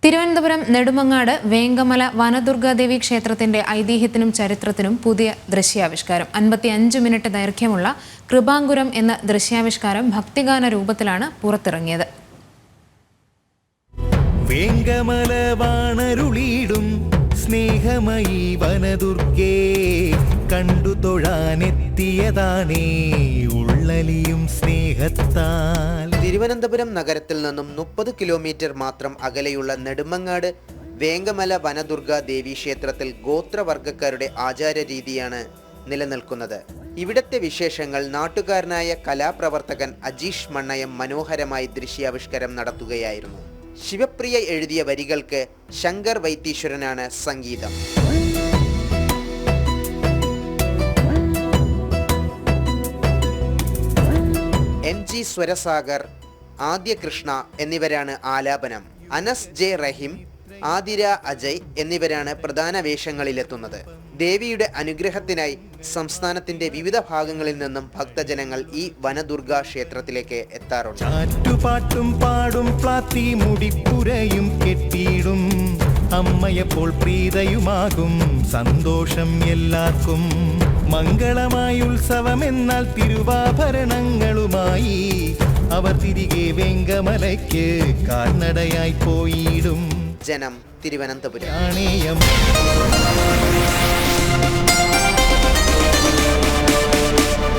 തിരുവനന്തപുരം നെടുമങ്ങാട് വേങ്കമല വനദുർഗാദേവി ക്ഷേത്രത്തിന്റെ ഐതിഹ്യത്തിനും ചരിത്രത്തിനും പുതിയ ദൃശ്യാവിഷ്കാരം. 55 മിനിറ്റ് ദൈർഘ്യമുള്ള കൃപാങ്കുരം എന്ന ദൃശ്യാവിഷ്കാരം ഭക്തിഗാന രൂപത്തിലാണ് പുറത്തിറങ്ങിയത്. വേങ്കമല വാണരുളീടും സ്നേഹമയി വനദുർഗേ കണ്ടു തൊഴാനെത്തിയതാണേ ഉള്ളലിയും സ്നേഹത്താൽ. തിരുവനന്തപുരം നഗരത്തിൽ നിന്നും 30 കിലോമീറ്റർ മാത്രം അകലെയുള്ള നെടുമങ്ങാട് വേങ്കമല വനദുർഗ ദേവി ക്ഷേത്രത്തിൽ ഗോത്രവർഗ്ഗക്കാരുടെ ആചാരരീതിയാണ് നിലനിൽക്കുന്നത്. ഇവിടത്തെ വിശേഷങ്ങൾ നാട്ടുകാരനായ കലാപ്രവർത്തകൻ അജീഷ് മണ്ണയം മനോഹരമായി ദൃശ്യാവിഷ്കാരം നടത്തുകയായിരുന്നു. ശിവപ്രിയ എഴുതിയ വരികൾക്ക് ശങ്കർ വൈത്തീശ്വരനാണ് സംഗീതം. NG സ്വരസാഗർ, ആദ്യ കൃഷ്ണ എന്നിവരാണ് ആലാപനം. അനസ് ജെ റഹീം, ആതിര അജയ് എന്നിവരാണ് പ്രധാന വേഷങ്ങളിലെത്തുന്നത്. ദേവിയുടെ അനുഗ്രഹത്തിനായി സംസ്ഥാനത്തിന്റെ വിവിധ ഭാഗങ്ങളിൽ നിന്നും ഭക്തജനങ്ങൾ ഈ വനദുർഗാ ക്ഷേത്രത്തിലേക്ക് എത്താറുണ്ട്. ചാറ്റുപാട്ടും പാടും പ്ലാത്തി മുടിപ്പുരയും കെട്ടിയിടും അമ്മയപ്പോൾ പ്രീതയുമാകും സന്തോഷം എല്ലാവർക്കും. മംഗളമായ ഉത്സവമെന്നാൽ തിരുവാഭരണങ്ങളുമായി അവർ തിരികെ വേങ്കമലയ്ക്ക് കാൽനടയായി പോയിടും. ജനം, തിരുവനന്തപുരം.